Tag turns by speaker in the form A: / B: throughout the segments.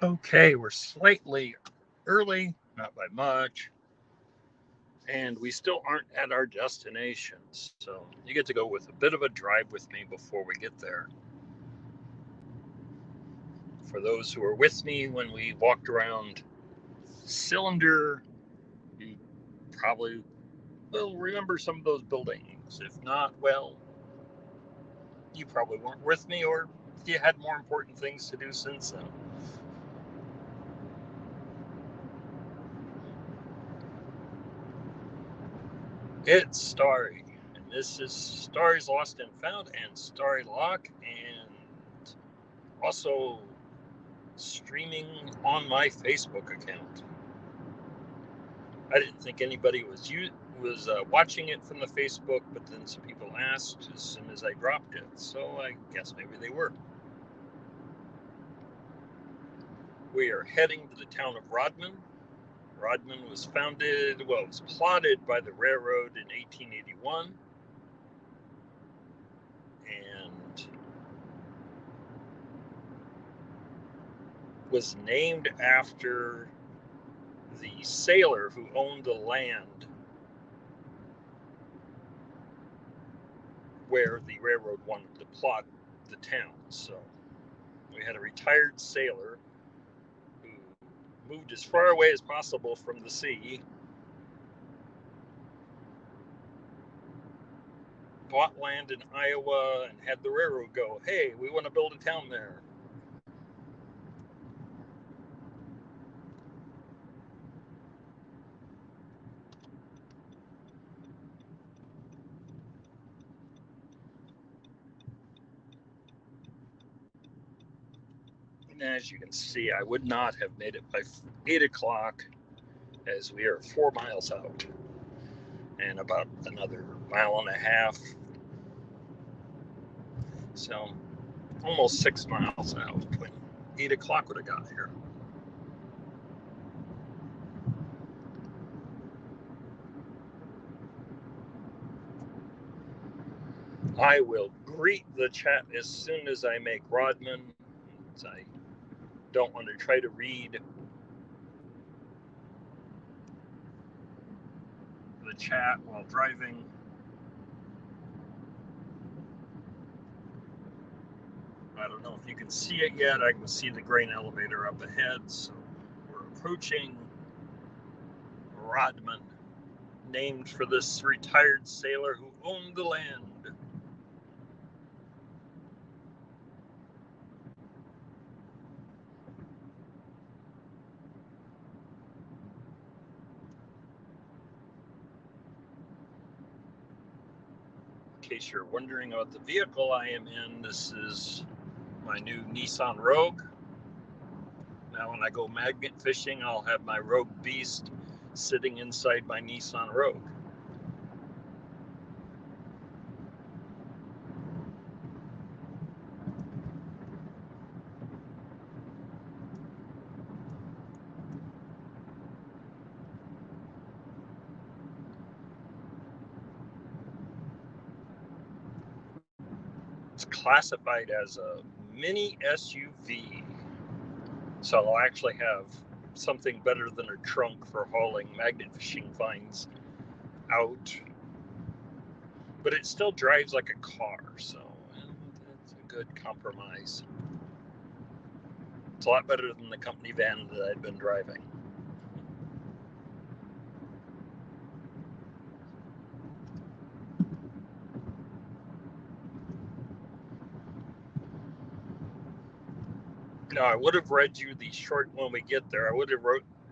A: Okay, we're slightly early, not by much, and we still aren't at our destination. So you get to go with a bit of a drive with me before we get there. For those who were with me when we walked around Cylinder, you probably will remember some of those buildings. If not, well, you probably weren't with me, or you had more important things to do since then. It's Starry, and this is Starry's Lost and Found and Starrylock, and also streaming on my Facebook account. I didn't think anybody was watching it from the Facebook, but then some people asked as soon as I dropped it, so I guess maybe they were. We are heading to the town of Rodman. Rodman was it was plotted by the railroad in 1881, and was named after the sailor who owned the land where the railroad wanted to plot the town. So we had a retired sailor who moved as far away as possible from the sea, bought land in Iowa, and had the railroad go, hey, we want to build a town there. And as you can see, I would not have made it by 8 o'clock, as we are 4 miles out and about another mile and a half. So almost 6 miles out when 8 o'clock would have got here. I will greet the chat as soon as I make Rodman. I don't want to try to read the chat while driving. I don't know if you can see it yet. I can see the grain elevator up ahead. So we're approaching Rodman, named for this retired sailor who owned the land. In case you're wondering about the vehicle I am in, this is my new Nissan Rogue. Now when I go magnet fishing, I'll have my Rogue Beast sitting inside my Nissan Rogue. It's classified as a mini SUV, so I'll actually have something better than a trunk for hauling magnet fishing finds out, but it still drives like a car, so it's a good compromise. It's a lot better than the company van that I'd been driving. Now, I would have read you the short, when we get there, I would have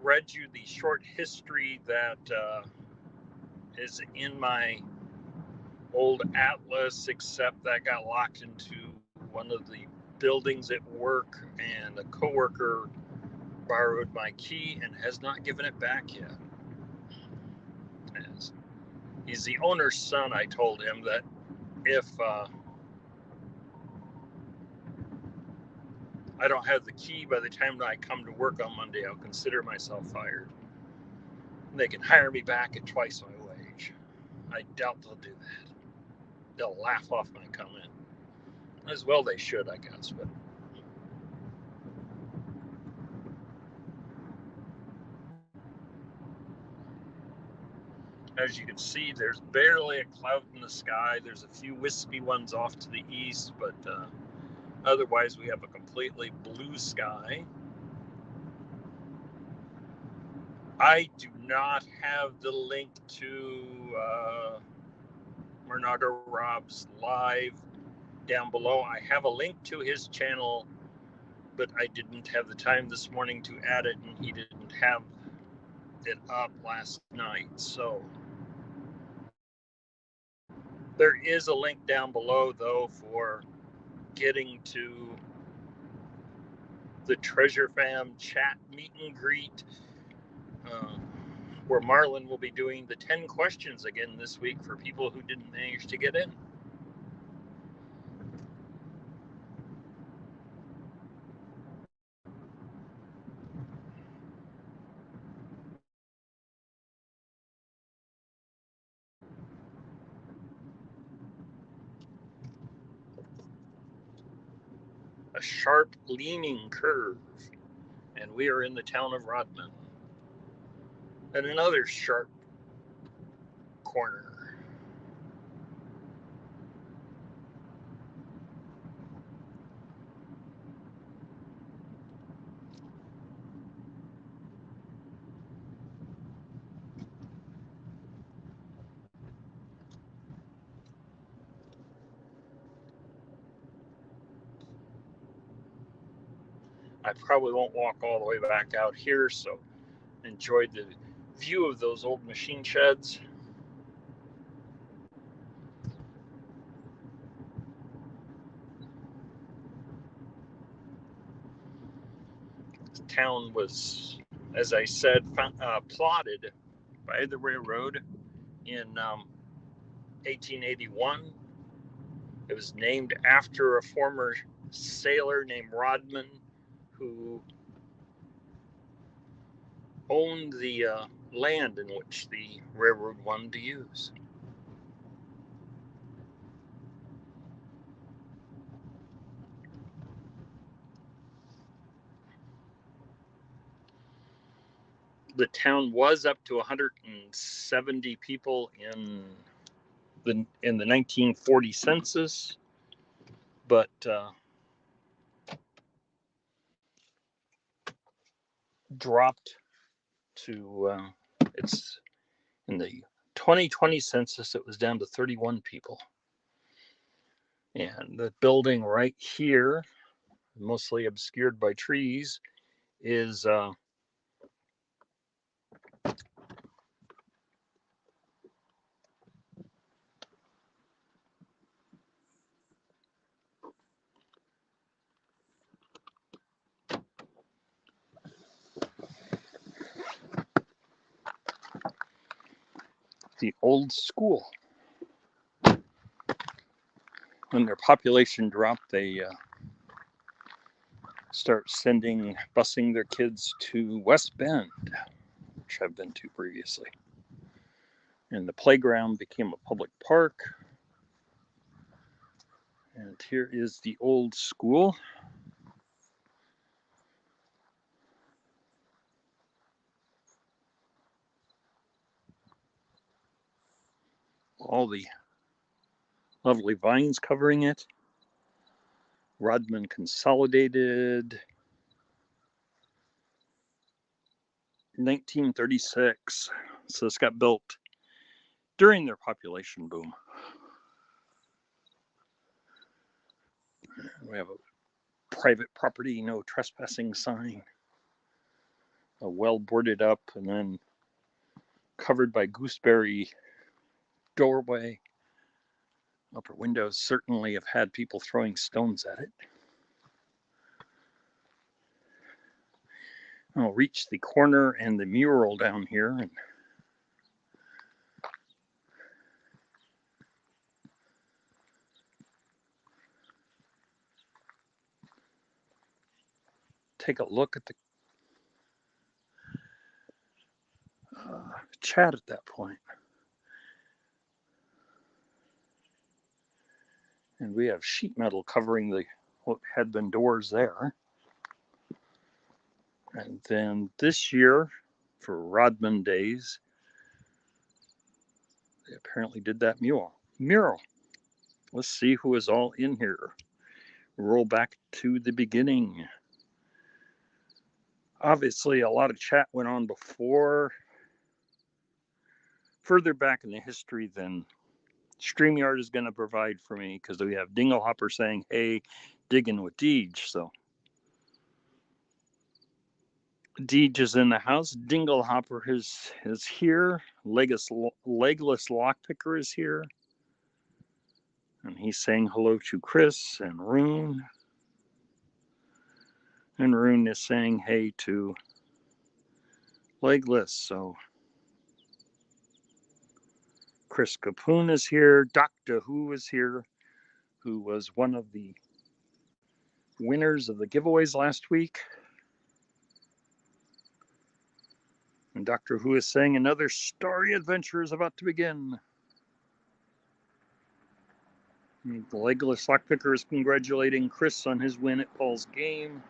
A: read you the short history that is in my old atlas, except that got locked into one of the buildings at work, and a coworker borrowed my key and has not given it back yet. As he's the owner's son, I told him that if I don't have the key by the time that I come to work on Monday, I'll consider myself fired. They can hire me back at twice my wage. I doubt they'll do that. They'll laugh off my comment. As well they should, I guess. But As you can see, there's barely a cloud in the sky. There's a few wispy ones off to the east, but otherwise we have a completely blue sky. I do not have the link to Bernardo Rob's live down below. I have a link to his channel, but I didn't have the time this morning to add it, and he didn't have it up last night. So there is a link down below, though, for getting to the Treasure Fam chat meet and greet, where Marlon will be doing the 10 questions again this week for people who didn't manage to get in. A sharp leaning curve, and we are in the town of Rodman. And another sharp corner. I probably won't walk all the way back out here, so enjoyed the view of those old machine sheds. The town was, as I said, plotted by the railroad in 1881. It was named after a former sailor named Rodman, who owned the land in which the railroad wanted to use. The town was up to 170 people in the 1940 census, but dropped to it's in the 2020 census. It was down to 31 people, and the building right here, mostly obscured by trees, is the old school. When their population dropped, they start busing their kids to West Bend, which I've been to previously. And the playground became a public park. And here is the old school. All the lovely vines covering it. Rodman consolidated 1936. So this got built during their population boom. We have a private property, no trespassing sign. A well boarded up and then covered by gooseberry doorway. Upper windows certainly have had people throwing stones at it. I'll reach the corner and the mural down here and take a look at the chat at that point. And we have sheet metal covering what had been doors there. And then this year, for Rodman Days, They apparently did that mural. Let's see who is all in here. Roll back to the beginning. Obviously, a lot of chat went on before, further back in the history than StreamYard is going to provide for me, because we have Dinglehopper saying, hey, digging with Deej. So Deej is in the house. Dinglehopper is here. Legless Lockpicker is here. And he's saying hello to Chris and Rune. And Rune is saying hey to Legless. So Chris Capoon is here. Doctor Who is here, who was one of the winners of the giveaways last week. And Doctor Who is saying another Starry adventure is about to begin. And the Legless Lockpicker is congratulating Chris on his win at Paul's game.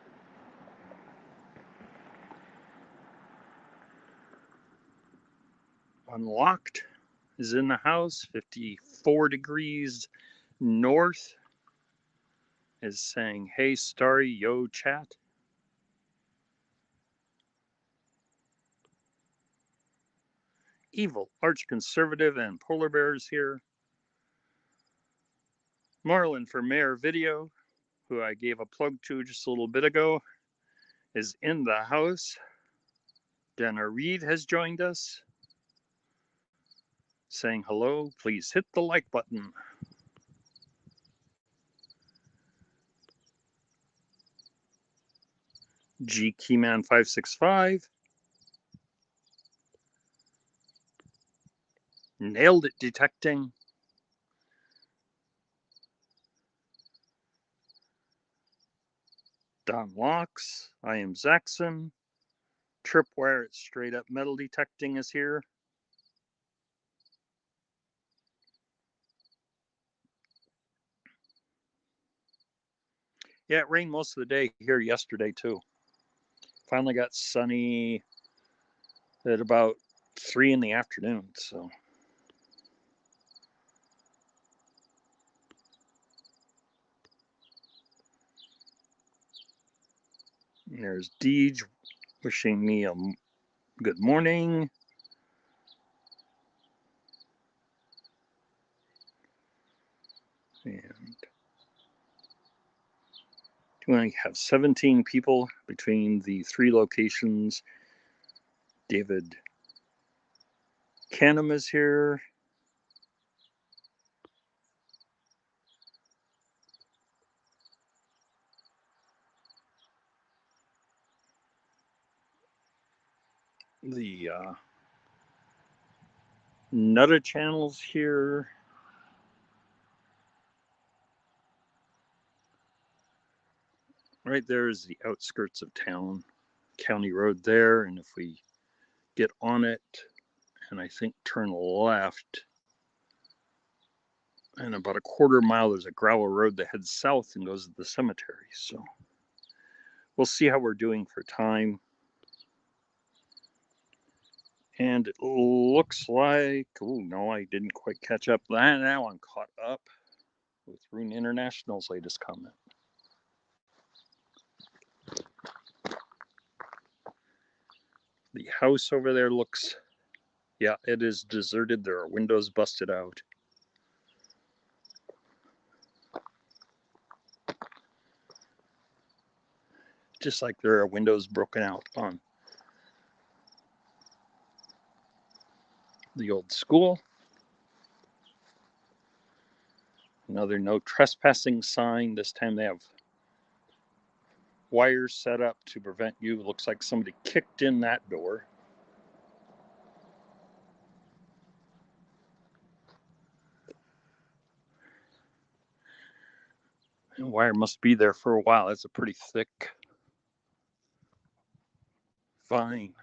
A: Unlocked is in the house, 54 degrees north, is saying, hey, Starry, yo, chat. Evil Arch Conservative and Polar Bears here. Marlon for MAERvideos, who I gave a plug to just a little bit ago, is in the house. Dana Reed has joined us, saying hello. Please hit the like button. G Keyman 565. Nailed it detecting. Don Locks. I am Zaxxon. Tripwire, it's straight up metal detecting is here. Yeah, it rained most of the day here yesterday too. Finally got sunny at about 3 in the afternoon, so. And there's Deej wishing me a good morning. And we have 17 people between the 3 locations. David Canham is here. The Nutter channel's here. Right there is the outskirts of town, county road there, and if we get on it and I think turn left, and about a quarter mile there's a gravel road that heads south and goes to the cemetery. So we'll see how we're doing for time. And it looks like, oh no, I didn't quite catch up. Now I'm caught up with Rune International's latest comment. The house over there looks, yeah, it is deserted. There are windows busted out. Just like there are windows broken out on the old school. Another no trespassing sign. This time they have wires set up to prevent you. Looks like somebody kicked in that door. And wire must be there for a while. It's a pretty thick vine.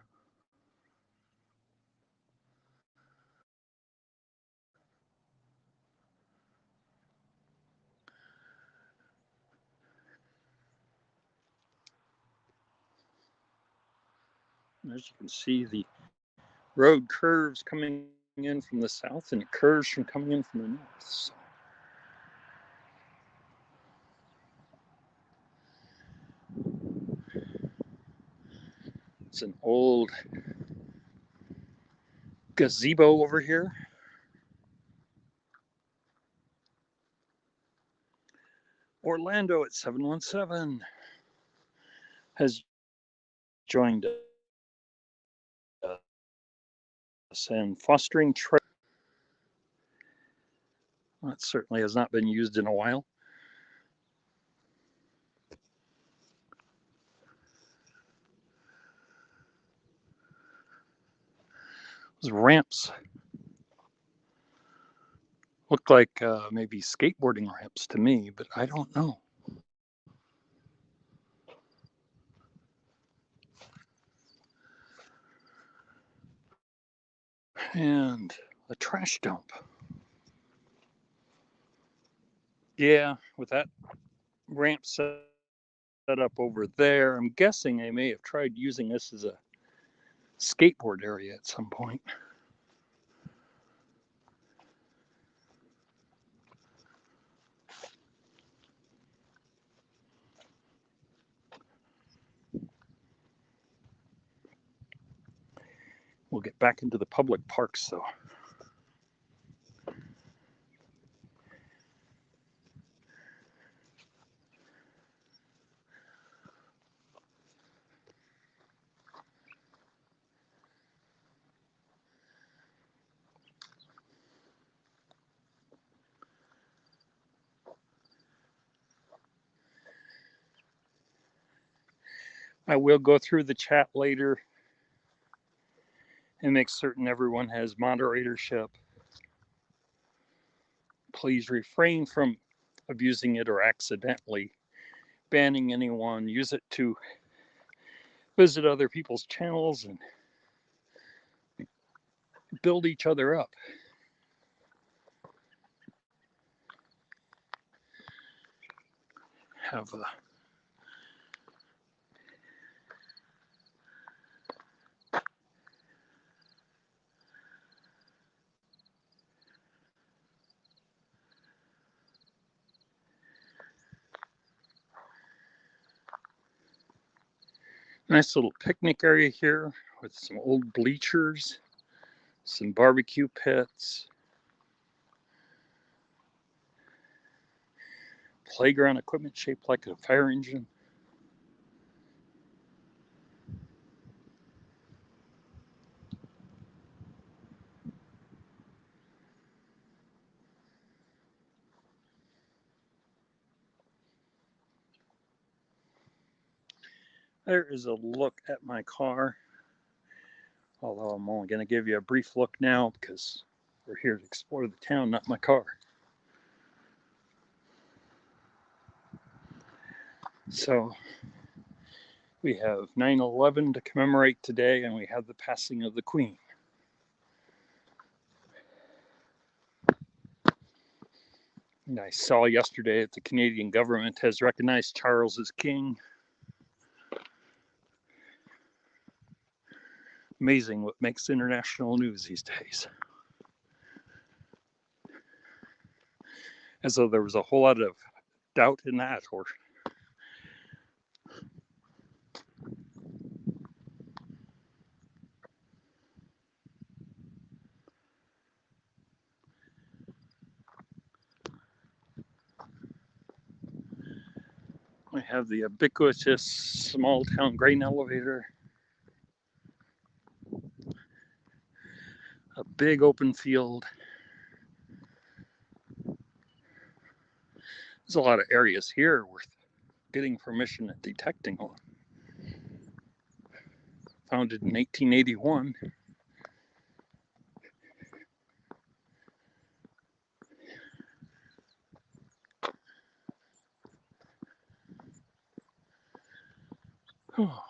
A: As you can see, the road curves coming in from the south, and it curves from coming in from the north. So. It's an old gazebo over here. Orlando at 717 has joined us and fostering trail. That certainly has not been used in a while. Those ramps look like maybe skateboarding ramps to me, but I don't know. And a trash dump. Yeah, with that ramp set up over there, I'm guessing they may have tried using this as a skateboard area at some point. We'll get back into the public parks though. I will go through the chat later and make certain everyone has moderatorship. Please refrain from abusing it or accidentally banning anyone. Use it to visit other people's channels and build each other up. Have a nice little picnic area here with some old bleachers, some barbecue pits, playground equipment shaped like a fire engine. There is a look at my car, although I'm only going to give you a brief look now because we're here to explore the town, not my car. So we have 9/11 to commemorate today, and we have the passing of the Queen. And I saw yesterday that the Canadian government has recognized Charles as king. Amazing what makes international news these days. As though there was a whole lot of doubt in that, or I have the ubiquitous small town grain elevator, a big open field. There's a lot of areas here worth getting permission and detecting on. Founded in 1881. Oh.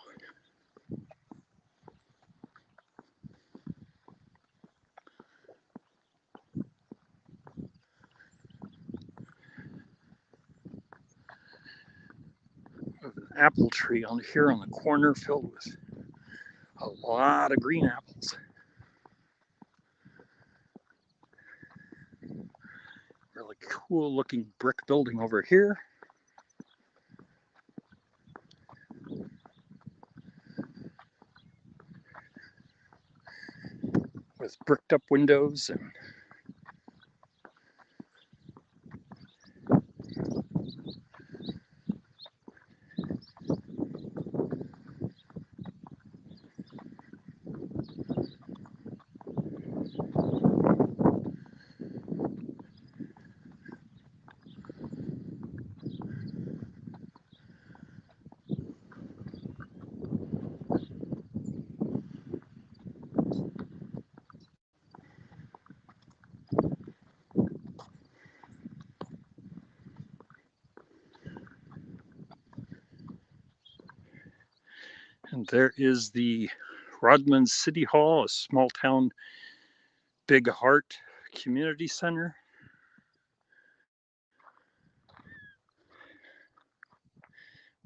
A: An apple tree on here on the corner filled with a lot of green apples. cool looking brick building over here. With bricked up windows and there is the Rodman City Hall, a small town, big heart community center.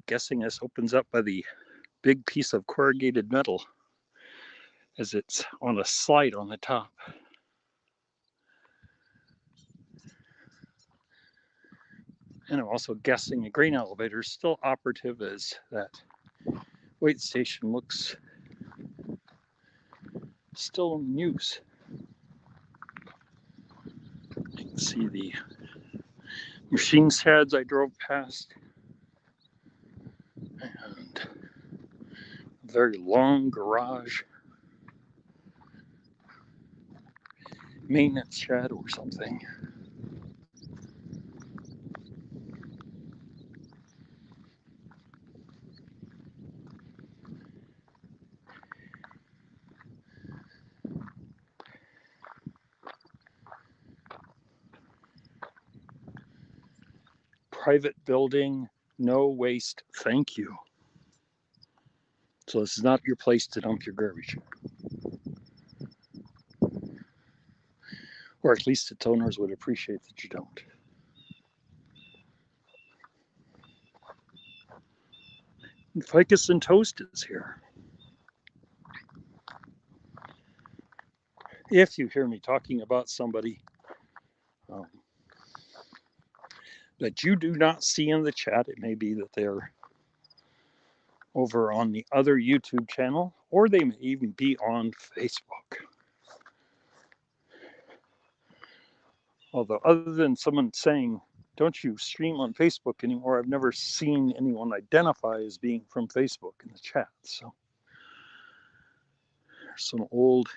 A: Guessing this opens up by the big piece of corrugated metal as it's on a slide on the top. And I'm also guessing a grain elevator is still operative as that wait station looks still in use. You can see the machine sheds I drove past and a very long garage, maintenance shed or something. Private building, no waste, thank you. So this is not your place to dump your garbage. Or at least its owners would appreciate that you don't. And Ficus and Toast is here. If you hear me talking about somebody that you do not see in the chat, it may be that they're over on the other YouTube channel, or they may even be on Facebook. Although other than someone saying, don't you stream on Facebook anymore, I've never seen anyone identify as being from Facebook in the chat. So there's some old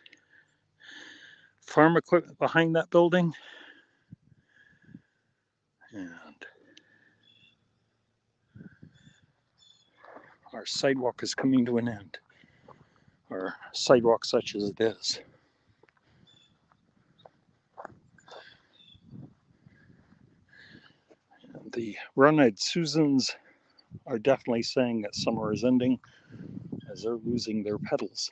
A: farm equipment behind that building. And our sidewalk is coming to an end. Or sidewalk such as it is. And the Ronald Susans are definitely saying that summer is ending as they're losing their petals.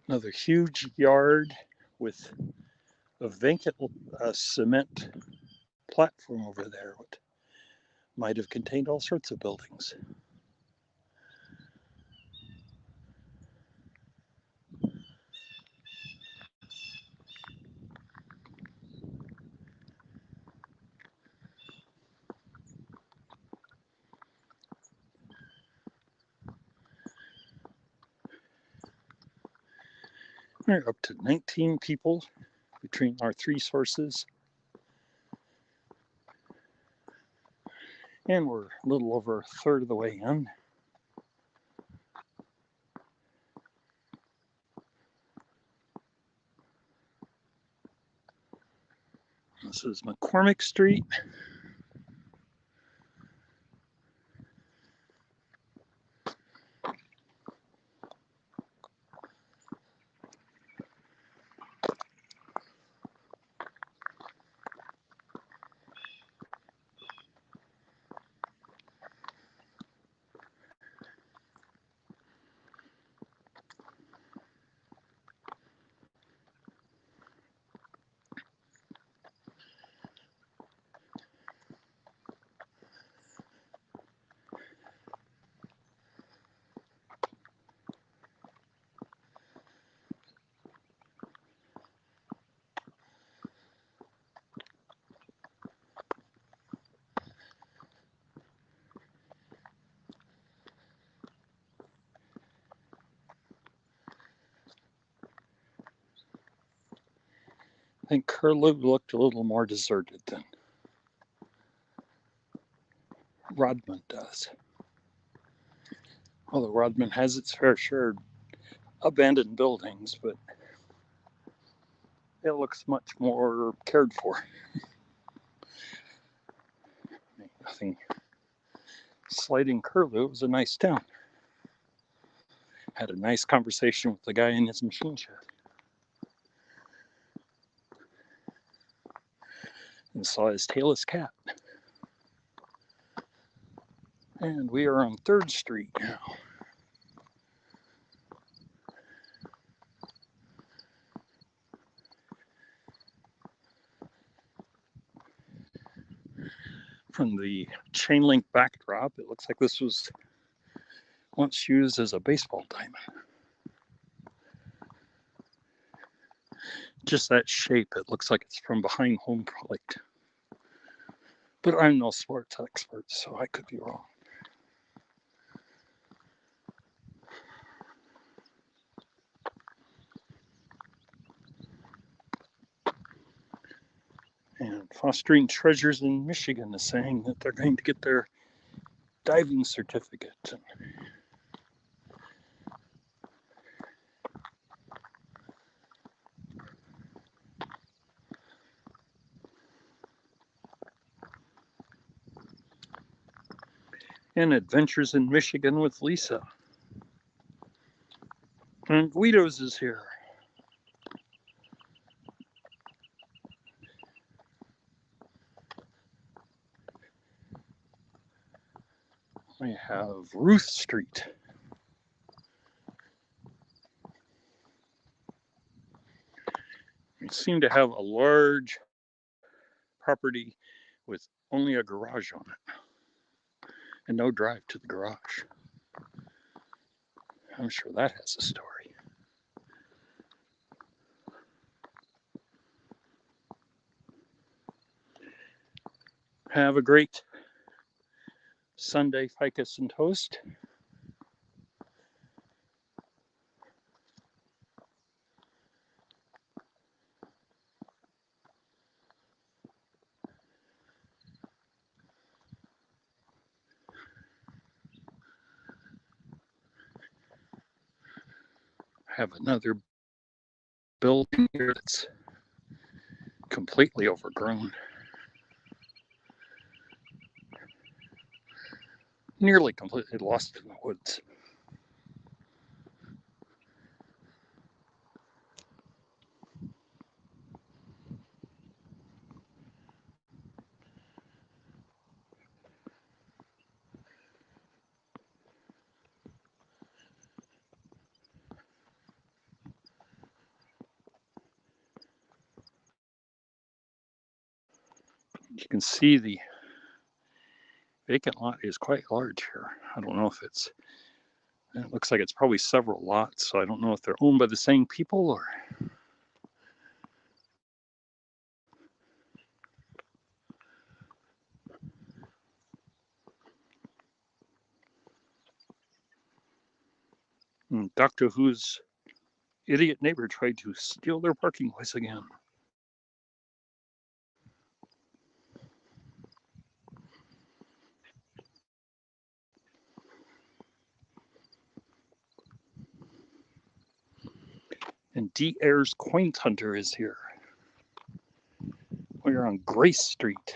A: Another huge yard with a vacant cement platform over there. What might have contained all sorts of buildings. We're up to 19 people between our three sources. And we're a little over a third of the way in. This is McCormick Street. think Curlew looked a little more deserted than Rodman does. Although Rodman has its fair share of abandoned buildings, but it looks much more cared for. Nothing slighting Curlew. It was a nice town. Had a nice conversation with the guy in his machine shed. And saw his tailless cat. And we are on 3rd Street now. From the chain link backdrop, it looks like this was once used as a baseball diamond. Just that shape, it looks like it's from behind home plate. But I'm no sports expert, so I could be wrong. And Fostering Treasures in Michigan is saying that they're going to get their diving certificate. And Adventures in Michigan with Lisa. And Guido's is here. We have Ruth Street. We seem to have a large property with only a garage on it and no drive to the garage. I'm sure that has a story. Have a great Sunday, ficus and toast. Have another building here that's completely overgrown. Nearly completely lost in the woods. You can see the vacant lot is quite large here. I don't know if it looks like it's probably several lots, so I don't know if they're owned by the same people or. Doctor Who's idiot neighbor tried to steal their parking place again. And D. Ayers Quaint Hunter is here. We're on Grace Street.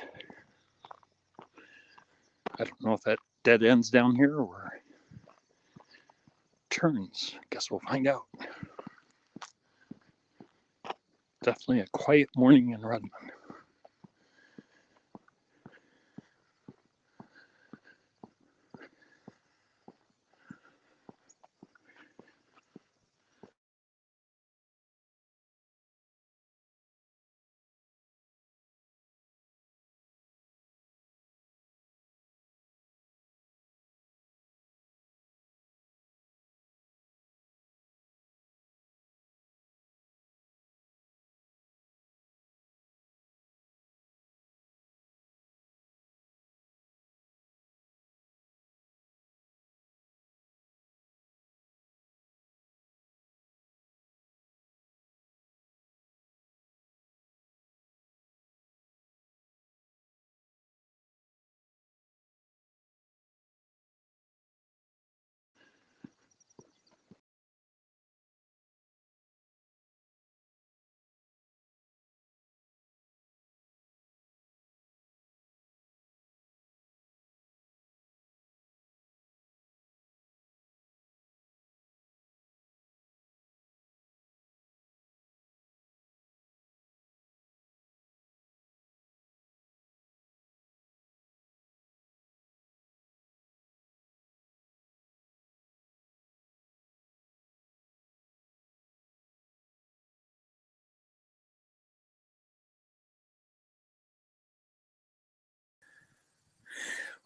A: I don't know if that dead ends down here or turns. Guess we'll find out. Definitely a quiet morning in Rodman.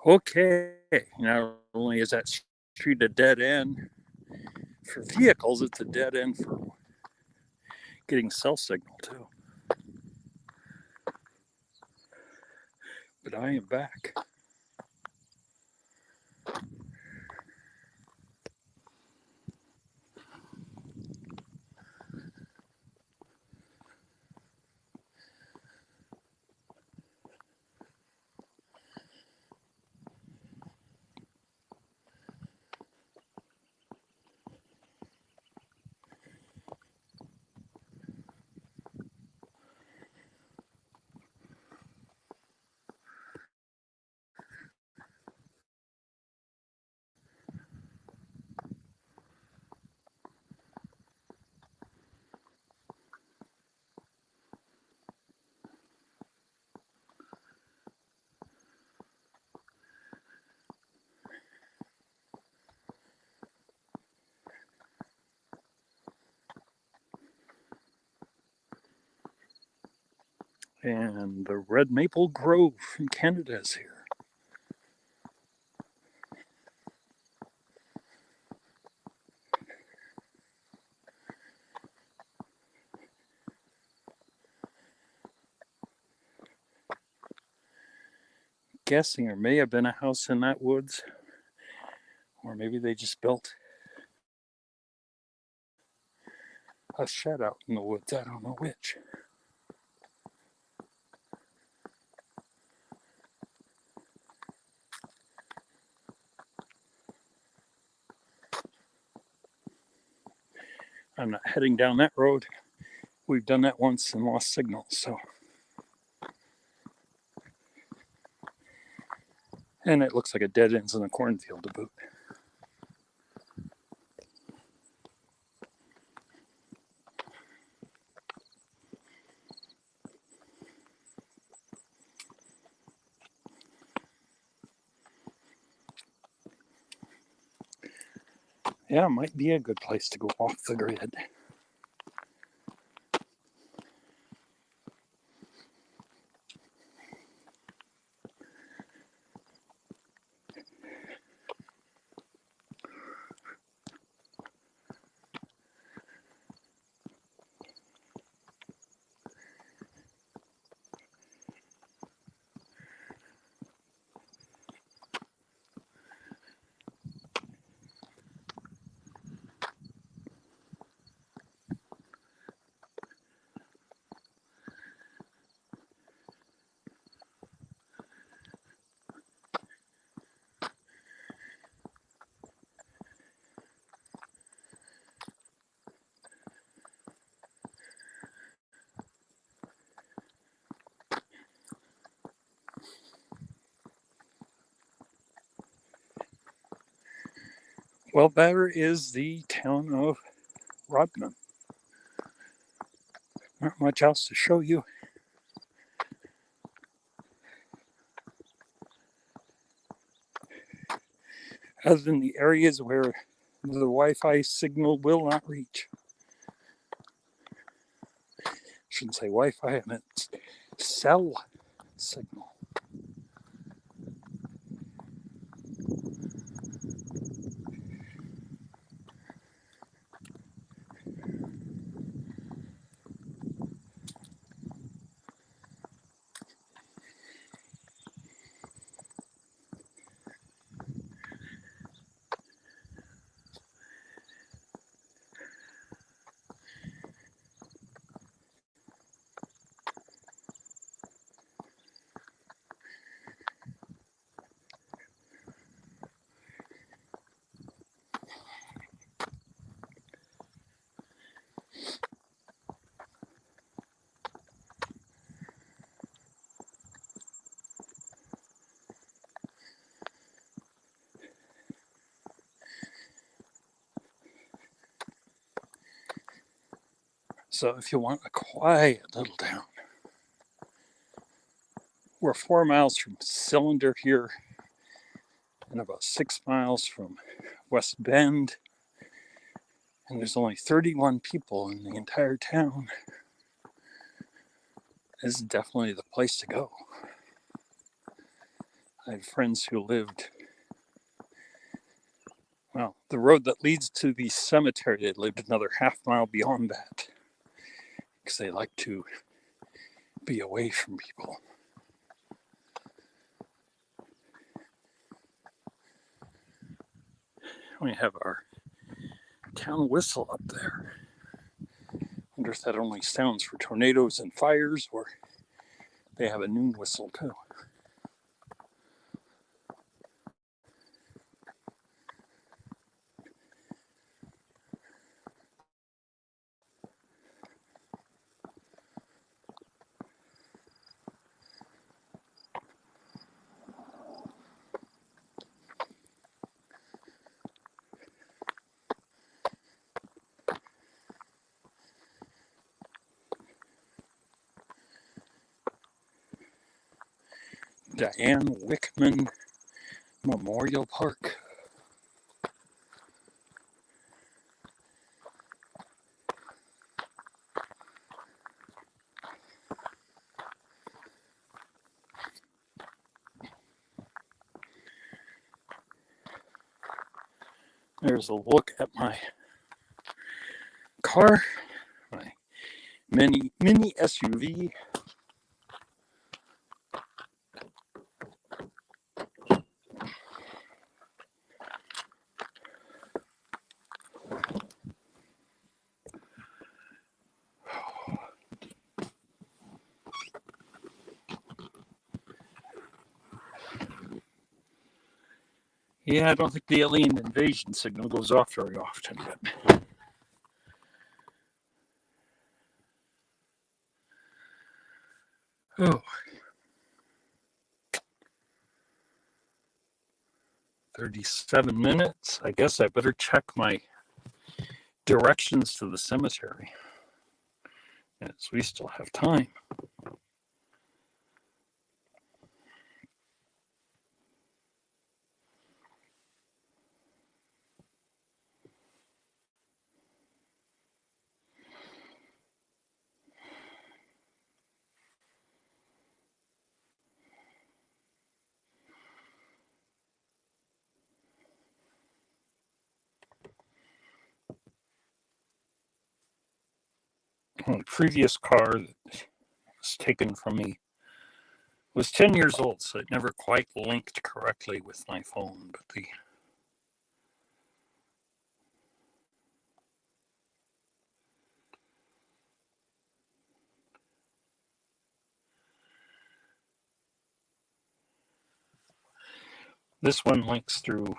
A: Okay, not only is that street a dead end for vehicles, it's a dead end for getting cell signal too. But I am back. And the Red Maple Grove from Canada is here. Guessing there may have been a house in that woods, or maybe they just built a shed out in the woods. I don't know which. I'm not heading down that road. We've done that once and lost signal, so. And it looks like a dead end's in the cornfield to boot. Yeah, it might be a good place to go off the grid. Well, there is the town of Rodman. Not much else to show you. Other than the areas where the Wi-Fi signal will not reach. Shouldn't say Wi-Fi, I meant cell signal. So if you want a quiet little town, we're 4 miles from Cylinder here and about 6 miles from West Bend. And there's only 31 people in the entire town. This is definitely the place to go. I have friends who lived, well, the road that leads to the cemetery, they lived another half-mile beyond that because they like to be away from people. We have our town whistle up there. I wonder if that only sounds for tornadoes and fires, or they have a noon whistle too. Diane Wickman Memorial Park. There's a look at my car, my mini SUV. Yeah, I don't think the alien invasion signal goes off very often yet. Oh. 37 minutes. I guess I better check my directions to the cemetery, as we still have time. The previous car that was taken from me was 10 years old, so it never quite linked correctly with my phone. But this one links through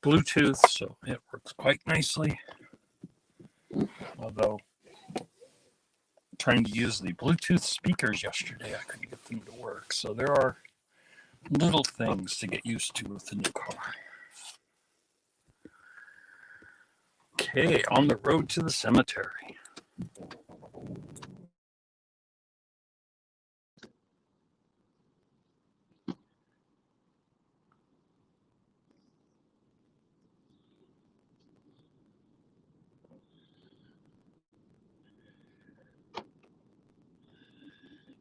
A: Bluetooth, so it works quite nicely. Although trying to use the Bluetooth speakers yesterday, I couldn't get them to work. So there are little things to get used to with the new car. Okay, on the road to the cemetery.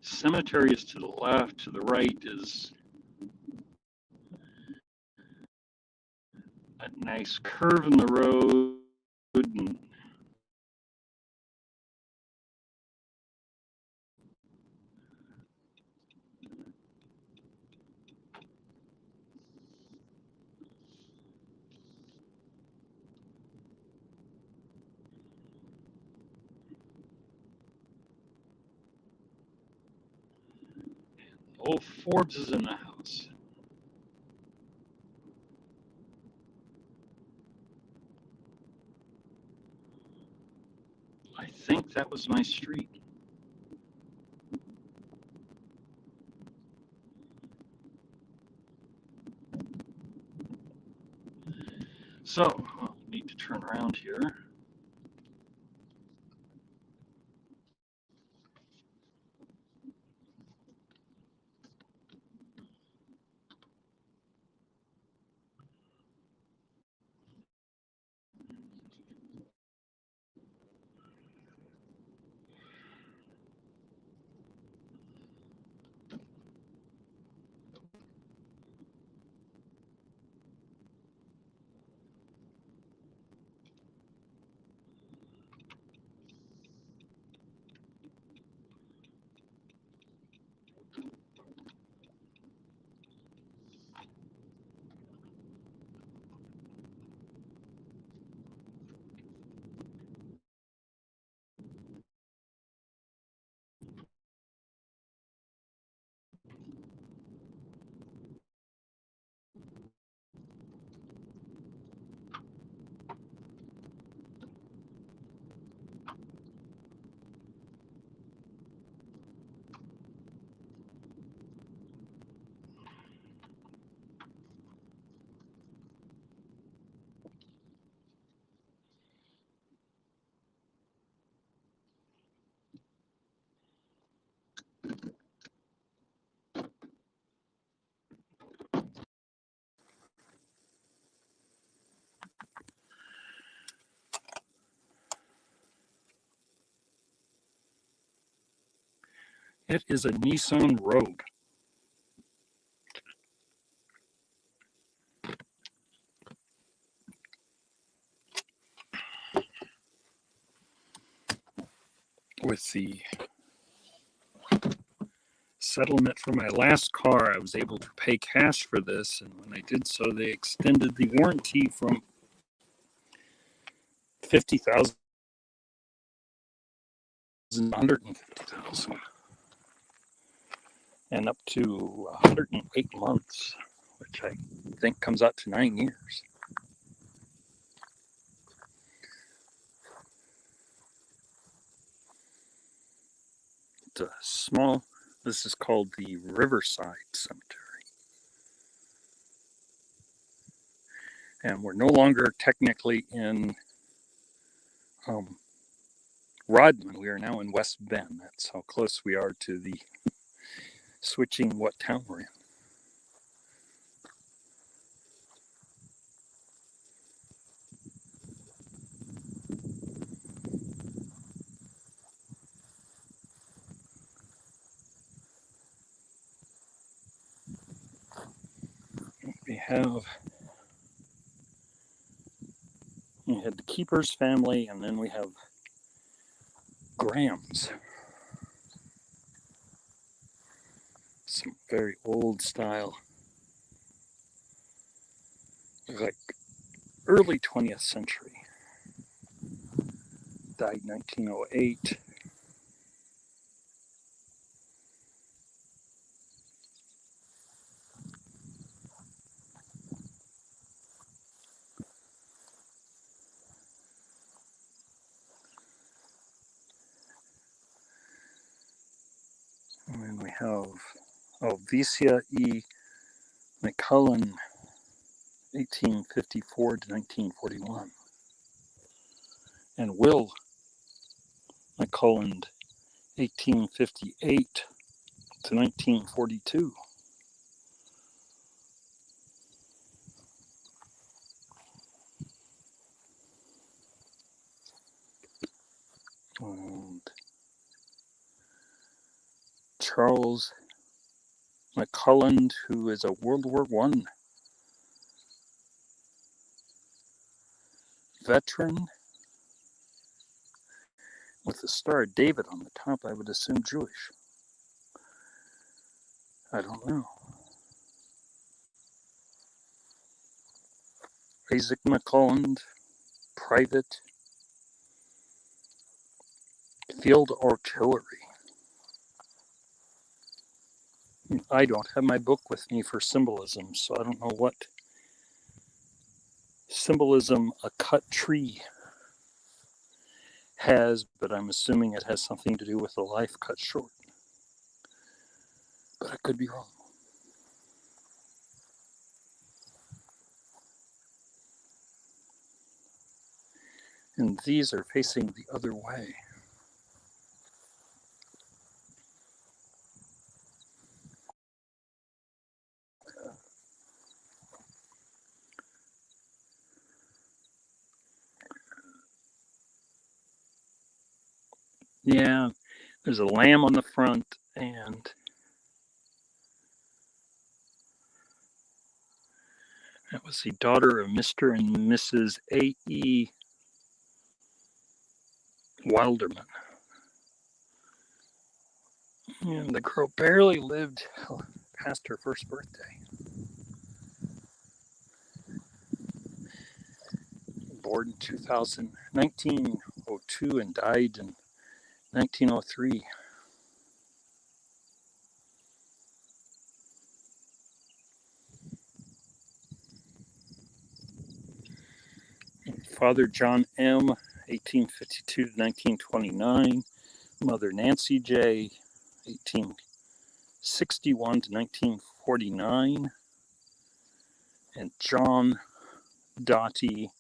A: Cemetery is to the left, to the right is a nice curve in the road. And old Forbes is in the house. I think that was my street. So, I'll need to turn around here. It is a Nissan Rogue. With the settlement for my last car, I was able to pay cash for this, and when I did so, they extended the warranty from $50,000 to $150,000 and up to 108 months, which I think comes out to 9 years. It's a small, this is called the Riverside Cemetery. And we're no longer technically in Rodman. We are now in West Bend. That's how close we are to the switching what town we're in. We had the Keeper's family, and then we have Graham's. Some very old style, like early 20th century. Died 1908. And then we have Vicia E. McCullen, 1854 to 1941. And Will McCullen, 1858 to 1942. And Charles McCullen, who is a World War I veteran with the Star of David on the top. I would assume Jewish. I don't know. Isaac McCullen, private, field artillery. I don't have my book with me for symbolism, so I don't know what symbolism a cut tree has, but I'm assuming it has something to do with a life cut short. But I could be wrong. And these are facing the other way. Yeah, there's a lamb on the front, and that was the daughter of Mr. and Mrs. A.E. Wilderman. And the girl barely lived past her first birthday. Born in 1902 and died in 1903. Father John M., 1852 to 1929. Mother Nancy J., 1861 to 1949. And John Dottie,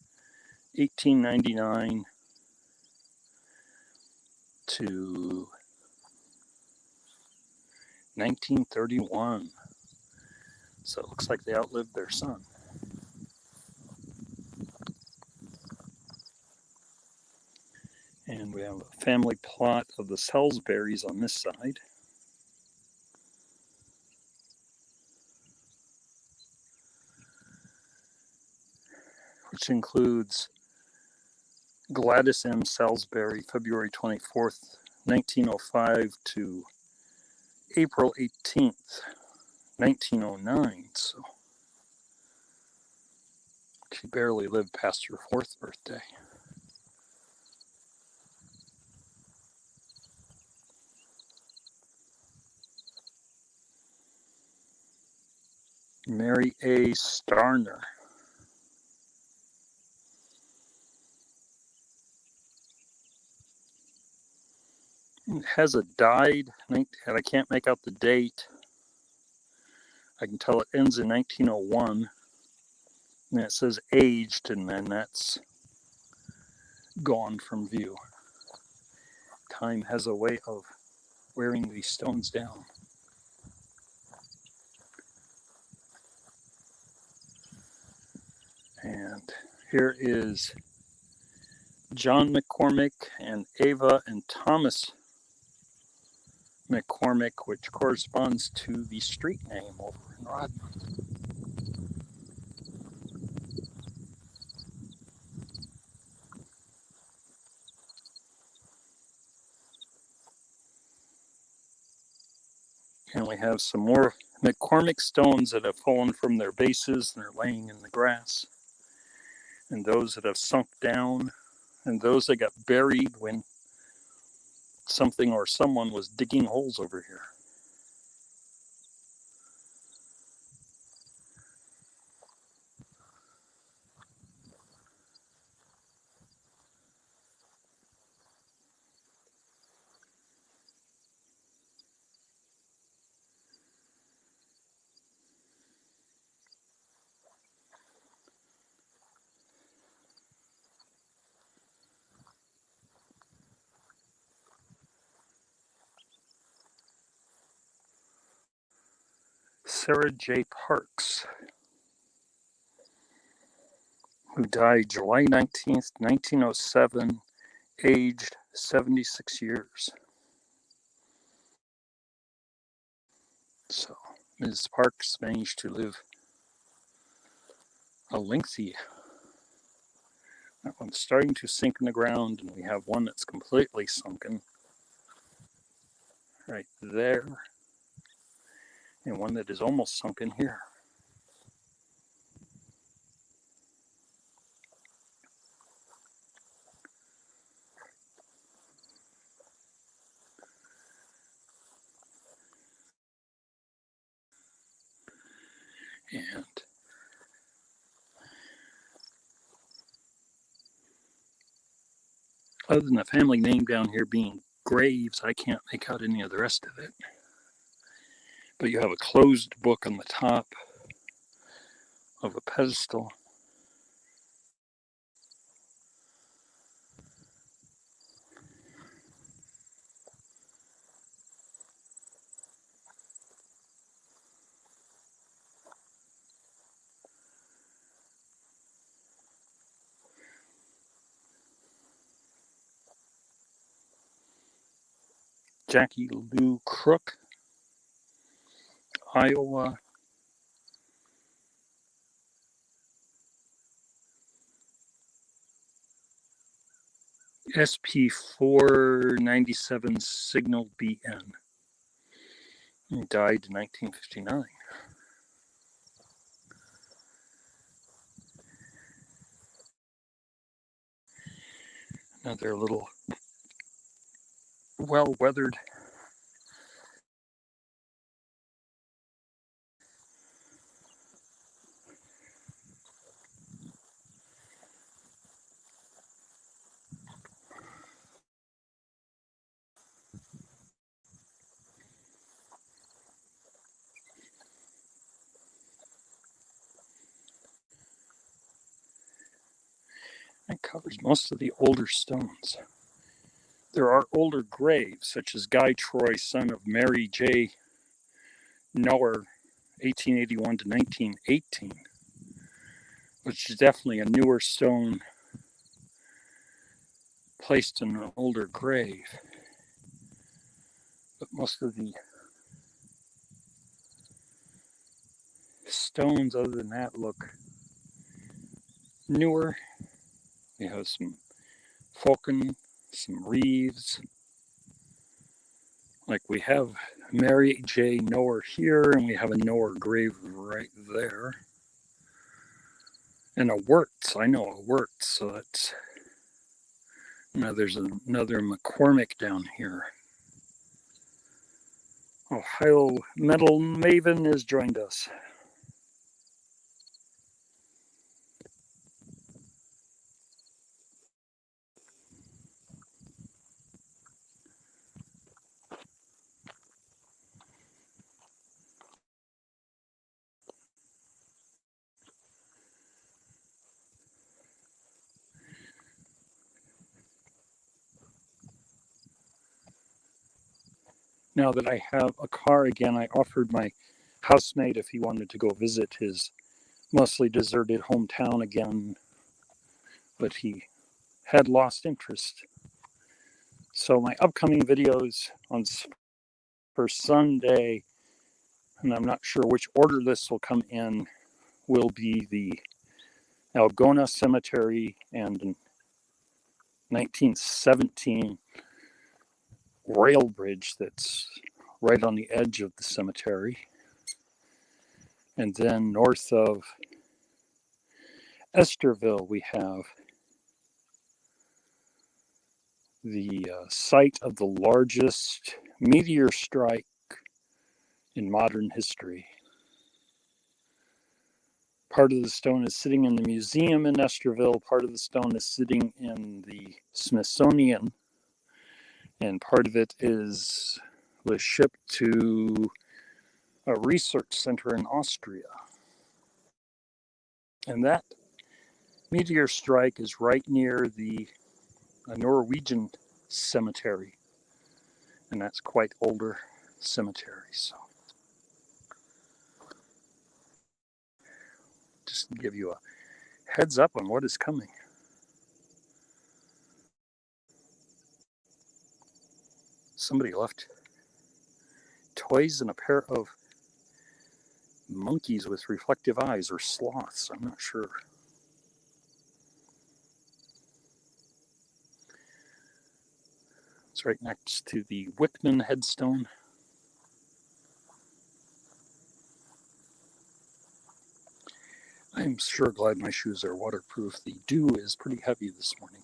A: 1899 to 1931. So it looks like they outlived their son. And we have a family plot of the Salisburys on this side. which includes Gladys M. Salisbury, February 24th, 1905 to April 18th, 1909. So she barely lived past her 4th birthday. Mary A. Starner. It has a died, and I can't make out the date. I can tell it ends in 1901, and it says aged, and then that's gone from view. Time has a way of wearing these stones down. And here is John McCormick and Ava and Thomas McCormick, which corresponds to the street name over in Rodman. And we have some more McCormick stones that have fallen from their bases and are laying in the grass. And those that have sunk down, and those that got buried when something or someone was digging holes over here. Sarah J. Parks, who died July 19th, 1907, aged 76 years. So Ms. Parks managed to live a lengthy. That one's starting to sink in the ground, and we have one that's completely sunken right there, and one that is almost sunken here. And other than the family name down here being Graves, I can't make out any of the rest of it. But you have a closed book on the top of a pedestal. Jackie Lou Crook, Iowa. SP 497 Signal BN. He died in 1959. Another little well-weathered that covers most of the older stones. There are older graves, such as Guy Troy, son of Mary J. Noer, 1881 to 1918, which is definitely a newer stone placed in an older grave. But most of the stones other than that look newer. We have some Falcon, some Reeves. Like we have Mary J. Knower here, and we have a Knower grave right there. And a Wirtz, I know a Wirtz, so that's, there's another McCormick down here. Ohio Metal Maven has joined us. Now that I have a car again, I offered my housemate if he wanted to go visit his mostly deserted hometown again, but he had lost interest. So my upcoming videos for Sunday, and I'm not sure which order this will come in, will be the Algona Cemetery and 1917 rail bridge that's right on the edge of the cemetery. And then north of Estherville, we have the site of the largest meteor strike in modern history. Part of the stone is sitting in the museum in Estherville, part of the stone is sitting in the Smithsonian, and part of it was shipped to a research center in Austria. And that meteor strike is right near the Norwegian cemetery, and that's quite older cemetery. So just to give you a heads up on what is coming. Somebody left toys and a pair of monkeys with reflective eyes, or sloths, I'm not sure. It's right next to the Whitman headstone. I'm sure glad my shoes are waterproof. The dew is pretty heavy this morning.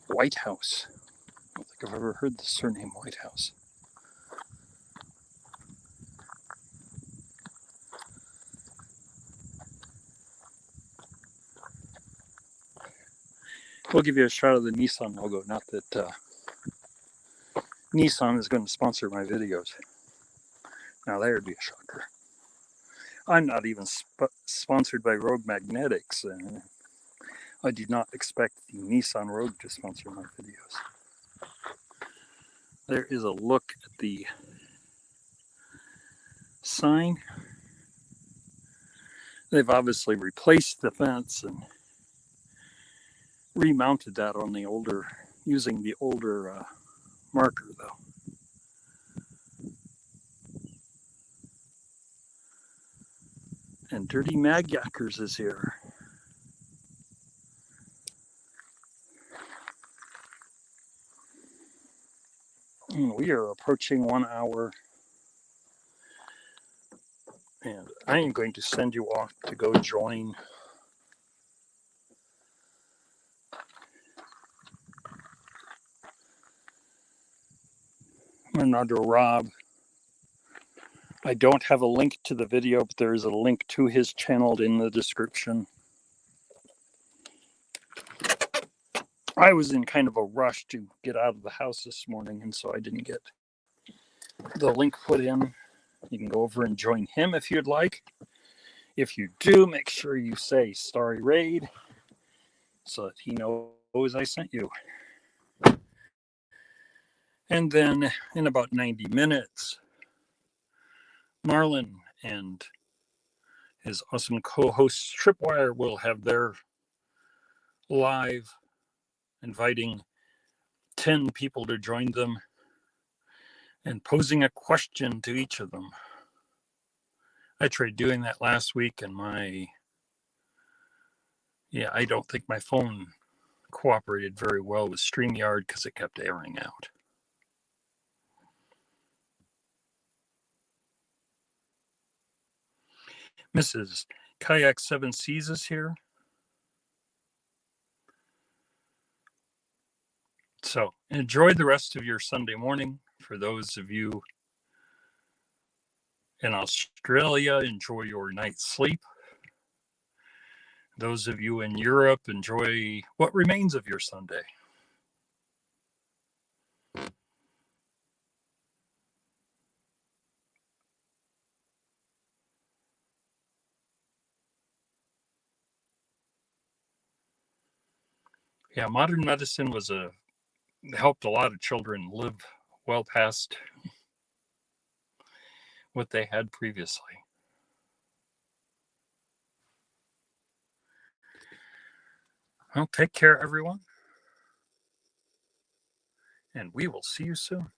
A: Whitehouse. I don't think I've ever heard the surname Whitehouse. We'll give you a shot of the Nissan logo. Not that Nissan is going to sponsor my videos. Now there would be a shocker. I'm not even sponsored by Rogue Magnetics, and I did not expect the Nissan Rogue to sponsor my videos. There is a look at the sign. They've obviously replaced the fence and remounted that on the older, using the older marker though. And Dirty Mag Yackers is here. And we are approaching 1 hour. And I am going to send you off to go join another Rob. I don't have a link to the video, but there is a link to his channel in the description. I was in kind of a rush to get out of the house this morning, and so I didn't get the link put in. You can go over and join him if you'd like. If you do, make sure you say Starry Raid so that he knows I sent you. And then in about 90 minutes, Marlon and his awesome co-host Tripwire will have their live, inviting 10 people to join them and posing a question to each of them. I tried doing that last week, and I don't think my phone cooperated very well with StreamYard because it kept airing out. Mrs. Kayak 7 Seas is here. So enjoy the rest of your Sunday morning. For those of you in Australia, enjoy your night's sleep. Those of you in Europe, enjoy what remains of your Sunday. Yeah, modern medicine helped a lot of children live well past what they had previously. Well, take care, everyone, and we will see you soon.